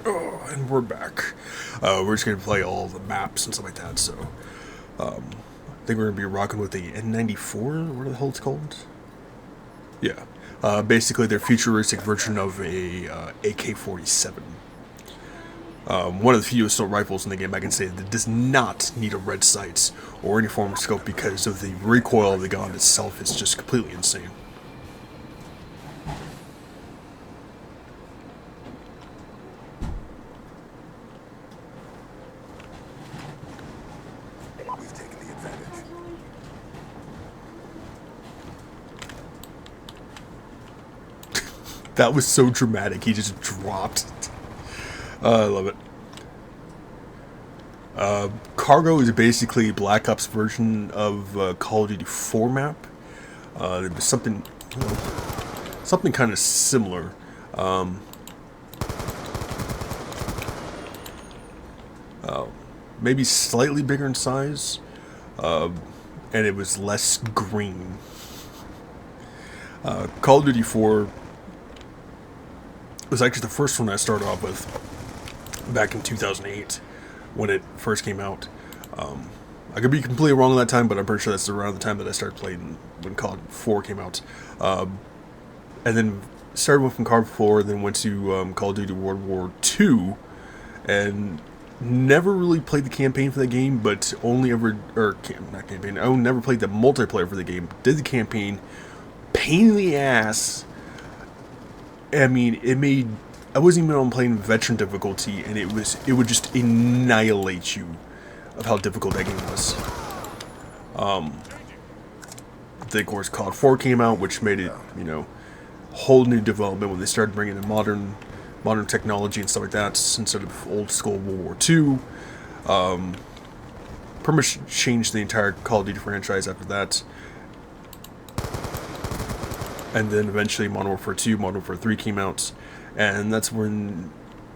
Oh, and we're back. We're just gonna play all the maps and stuff like that. So, I think we're gonna be rocking with the N94. What the hell it's called? Yeah. Basically, their futuristic version of a AK-47. One of the few assault rifles in the game I can say that does not need a red sight or any form of scope because of the recoil of the gun itself. It's just completely insane. We've taken the advantage. That was so dramatic. He just dropped. I love it. Cargo is basically Black Ops version of Call of Duty 4 map. There was something, something kind of similar. Maybe slightly bigger in size, and it was less green. Call of Duty 4 was actually the first one I started off with back in 2008 when it first came out. I could be completely wrong on that time, but I'm pretty sure that's around the time that I started playing when Call of Duty 4 came out. And then started with from Call of Duty 4, then went to Call of Duty World War II, and never really played the campaign for the game, but only ever, not campaign, I never played the multiplayer for the game, did the campaign, pain in the ass. I mean, I wasn't even on playing veteran difficulty, and it would just annihilate you of how difficult that game was. Then of course COD 4 came out, which made it, whole new development when they started bringing in modern technology and stuff like that instead of old school World War II. Pretty much changed the entire Call of Duty franchise after that. And then eventually Modern Warfare 2, Modern Warfare 3 came out, and that's when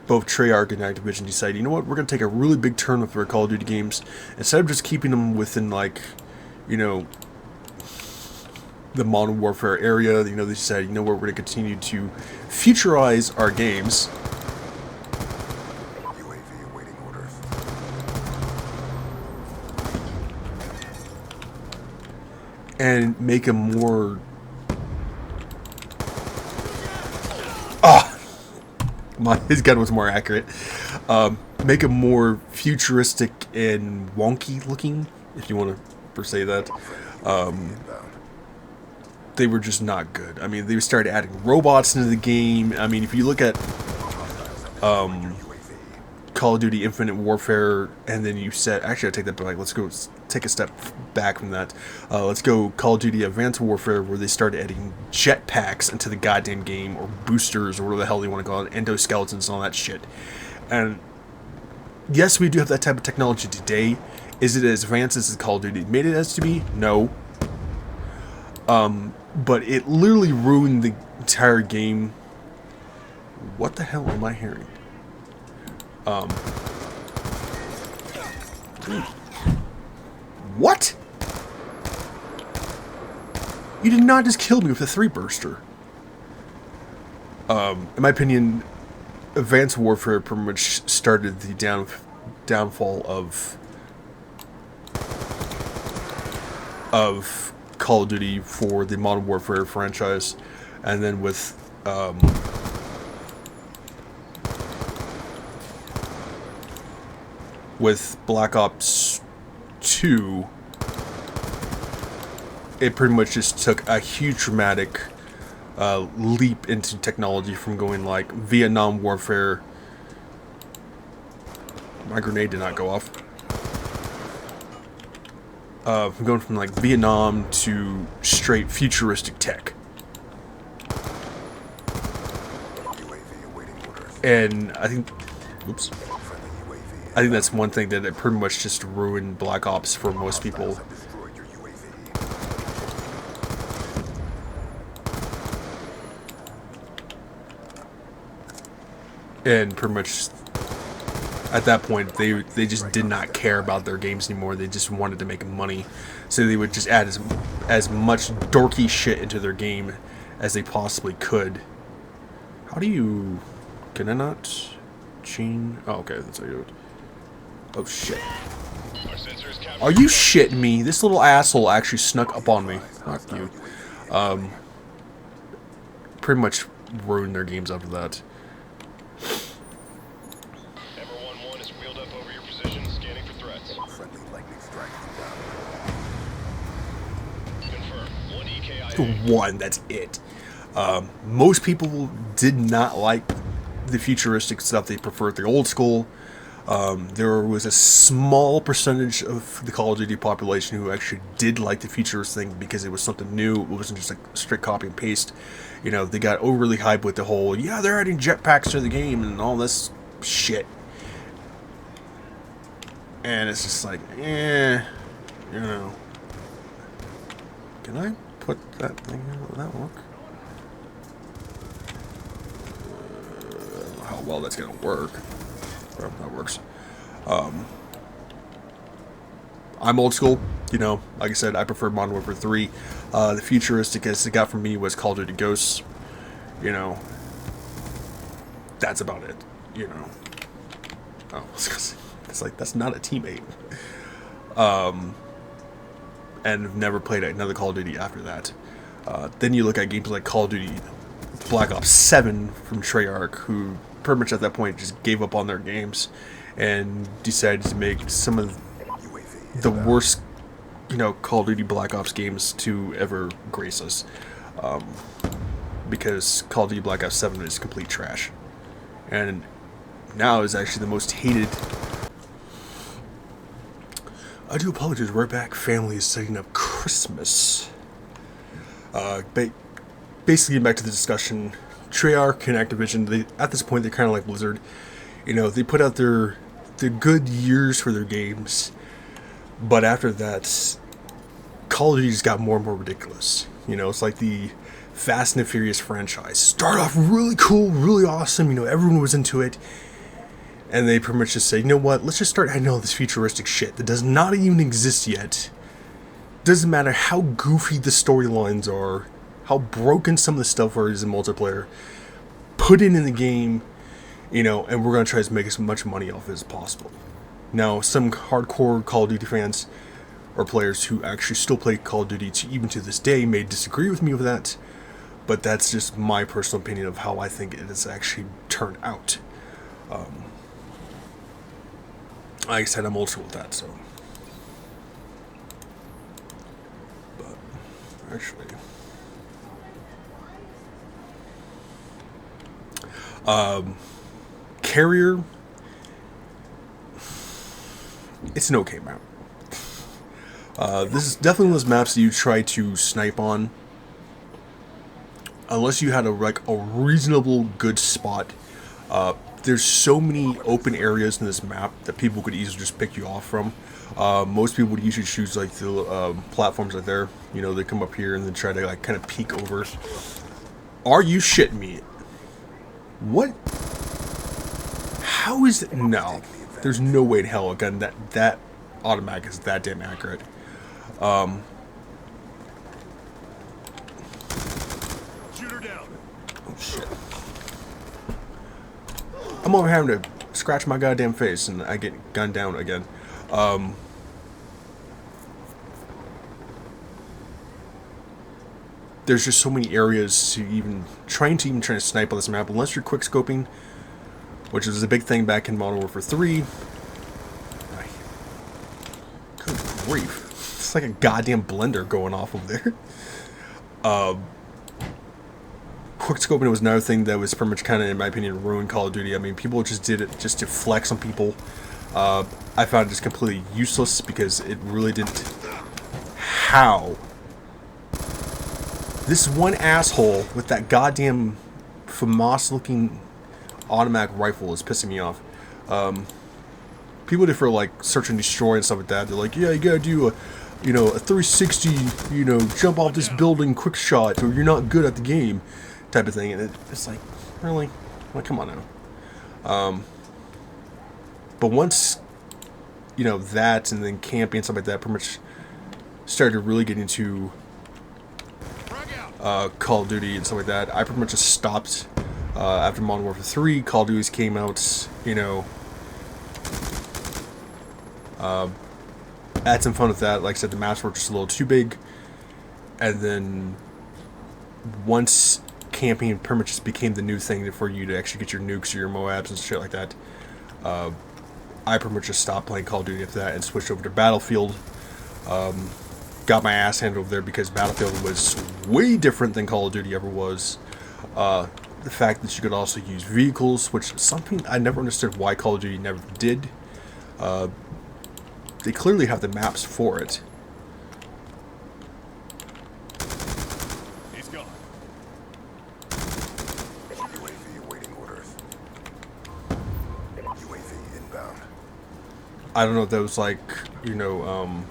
both Treyarch and Activision decided, you know what, we're going to take a really big turn with our Call of Duty games. Instead of just keeping them within, the Modern Warfare area, they decided, you know what, we're going to continue to futurize our games. UAV awaiting orders. And make them more... his gun was more accurate. Make them more futuristic and wonky looking, if you want to per se that. They were just not good. I mean, they started adding robots into the game. I mean, if you look at Call of Duty Infinite Warfare, and then you said, actually I take that back, let's go take a step back from that. Let's go Call of Duty Advanced Warfare, where they started adding jetpacks into the goddamn game, or boosters, or whatever the hell you want to call it, endoskeletons and all that shit. And yes, we do have that type of technology today. Is it as advanced as Call of Duty made it as to be? No. But it literally ruined the entire game. What the hell am I hearing? What? You did not just kill me with a 3-burster. In my opinion, Advanced Warfare pretty much started the downfall of Call of Duty for the Modern Warfare franchise, and then with Black Ops 2, it pretty much just took a huge dramatic leap into technology from going like Vietnam warfare. My grenade did not go off. From going from like Vietnam to straight futuristic tech. And I think, oops. I think that's one thing that it pretty much just ruined Black Ops for most people. And pretty much at that point, they just did not care about their games anymore. They just wanted to make money. So they would just add as much dorky shit into their game as they possibly could. How do you... Can I not... chain. Oh, okay, that's how you do it. Oh shit. Our sensors captured Are you shitting me? This little asshole actually snuck up on me. Fuck you. Pretty much ruined their games after that. Ever 1-1 is wheeled up over your position, scanning for threats. Friendly lightning strike inbound. Confirm. 1 EKIA. One, that's it. Most people did not like the futuristic stuff. They preferred the old school. There was a small percentage of the Call of Duty population who actually did like the futurist thing because it was something new. It wasn't just like strict copy and paste. You know, they got overly hyped with the whole, yeah, they're adding jetpacks to the game and all this shit. And it's just like, you know. Can I put that thing in? Will that work? I don't know how well that's gonna work. Well, that works. I'm old school, you know. Like I said, I prefer Modern Warfare 3. The futuristic as it got from me was Call of Duty Ghosts. You know, that's about it. You know. Oh, it's like that's not a teammate. And I've never played another Call of Duty after that. Then you look at games like Call of Duty Black Ops 7 from Treyarch, who pretty much at that point just gave up on their games and decided to make some of the worst, you know, Call of Duty Black Ops games to ever grace us. Because Call of Duty Black Ops 7 is complete trash. And now is actually the most hated. I do apologize, we're back. Family is setting up Christmas. Basically, back to the discussion. Treyarch and Activision, at this point, they're kind of like Blizzard. You know, they put out their good years for their games. But after that, Call of Duty just got more and more ridiculous. You know, it's like the Fast and the Furious franchise. Started off really cool, really awesome. You know, everyone was into it. And they pretty much just say, you know what, let's just start adding all this futuristic shit that does not even exist yet. Doesn't matter how goofy the storylines are, how broken some of the stuff is in multiplayer. Put it in the game, you know, and we're going to try to make as much money off it as possible. Now, some hardcore Call of Duty fans or players who actually still play Call of Duty even to this day may disagree with me with that, but that's just my personal opinion of how I think it has actually turned out. Like I said, I'm old school with that, so. But, actually. Carrier. It's an okay map. This is definitely one of those maps that you try to snipe on. Unless you had a reasonable good spot. There's so many open areas in this map that people could easily just pick you off from. Most people would usually choose like the platforms right there. You know, they come up here and then try to like kind of peek over. Are you shitting me? What? How is it? No, there's no way in hell again that automatic is that damn accurate. Shoot her down. Oh shit. I'm over having to scratch my goddamn face and I get gunned down again. There's just so many areas to even try to snipe on this map unless you're quick scoping, which was a big thing back in Modern Warfare 3. Good grief. It's like a goddamn blender going off over there. Quick scoping was another thing that was pretty much kind of, in my opinion, ruined Call of Duty. I mean, people just did it just to flex on people. I found it just completely useless because it really didn't. How? This one asshole with that goddamn FAMAS-looking automatic rifle is pissing me off. People did for like search and destroy and stuff like that. They're like, yeah, you gotta do a 360, jump off this building quick shot, or you're not good at the game, type of thing. And it's like, really, like, come on now. But once, that and then camping and stuff like that, pretty much started to really get into Call of Duty and stuff like that, I pretty much just stopped After Modern Warfare 3, Call of Duty came out, you know, had some fun with that. Like I said, the maps were just a little too big. And then once camping pretty much just became the new thing for you to actually get your nukes or your Moabs and shit like that, I pretty much just stopped playing Call of Duty after that and switched over to Battlefield. Got my ass handed over there because Battlefield was way different than Call of Duty ever was. The fact that you could also use vehicles, which is something I never understood why Call of Duty never did. They clearly have the maps for it. He's gone. UAV awaiting orders. UAV inbound. I don't know if that was like, you know,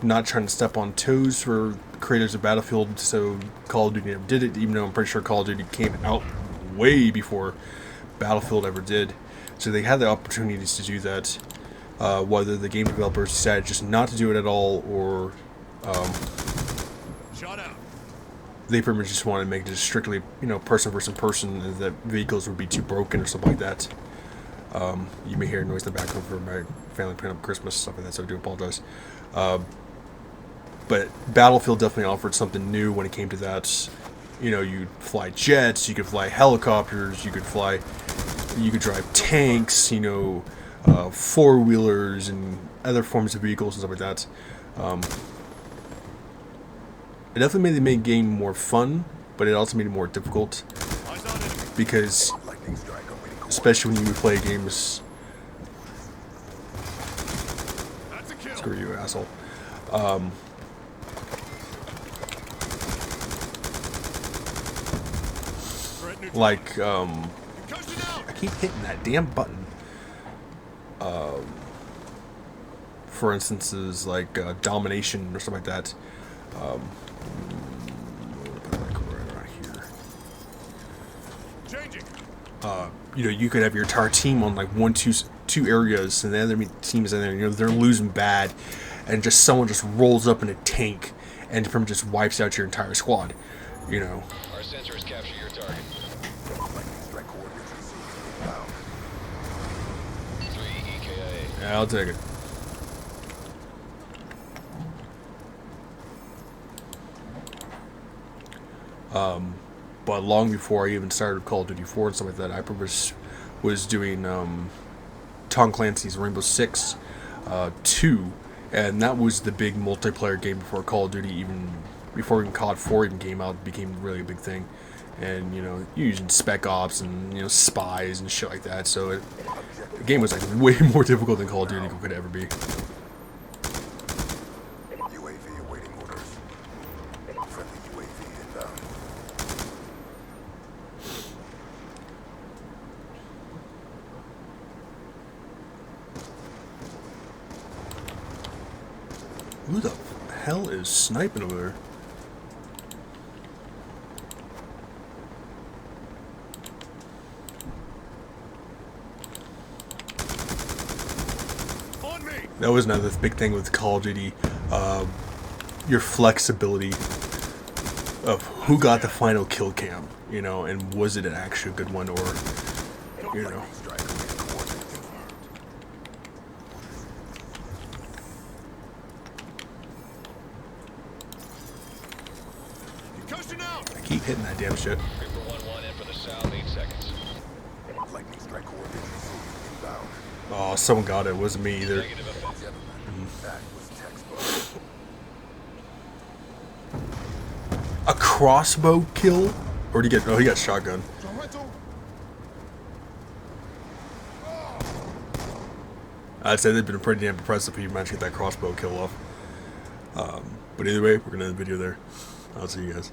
not trying to step on toes for creators of Battlefield, so Call of Duty never did it, even though I'm pretty sure Call of Duty came out way before Battlefield ever did. So they had the opportunities to do that, whether the game developers decided just not to do it at all, or Shot out. they pretty much just wanted to make it just strictly, you know, person versus person, and that vehicles would be too broken or something like that. You may hear noise in the background for my family putting up Christmas, stuff like that, so I do apologize. But Battlefield definitely offered something new when it came to that. You know, you fly jets, you could fly helicopters, you could drive tanks, you know, four-wheelers and other forms of vehicles and stuff like that. It definitely made the main game more fun, but it also made it more difficult Eyes on enemy. Lightning because, strike awaiting coordinates. especially when you play games. That's a kill. Screw you, asshole. Threat neutral. Like, Concussion out. I keep hitting that damn button. For instances, like domination or something like that. Put it like right around here. Changing. You know, you could have your entire team on like two areas, and the other teams in there, you know, they're losing bad, and just someone just rolls up in a tank and pretty much just wipes out your entire squad. You know, Our sensors capture your target. Lightning strike coordinates received inbound. 3 EKIA. yeah, I'll take it. But long before I even started Call of Duty 4 and stuff like that, I was doing Tom Clancy's Rainbow Six 2, and that was the big multiplayer game before Call of Duty before COD 4 even came out, became really a big thing. And, you know, you're using Spec Ops and, you know, spies and shit like that, so the game was like way more difficult than Call of Duty could ever be. UAV awaiting orders. Friendly UAV inbound. Who the hell is sniping over there? On me. That was another big thing with Call of Duty. Your flexibility of who got the final kill cam, you know, and was it actually a good one, or, you know. Lightning strike awaiting coordinates. Concussion out. I keep hitting that damn shit. Reaper 1-1 in for the south. 8 seconds. Lightning strike coordinates received inbound. Oh, someone got it. It wasn't me either. Negative effect. Gentlemen, that was textbook. A crossbow kill? Or did he get? Oh, he got shotgun. I'd say they've been pretty damn impressive if you managed to get that crossbow kill off. But either way, we're gonna end the video there. I'll see you guys.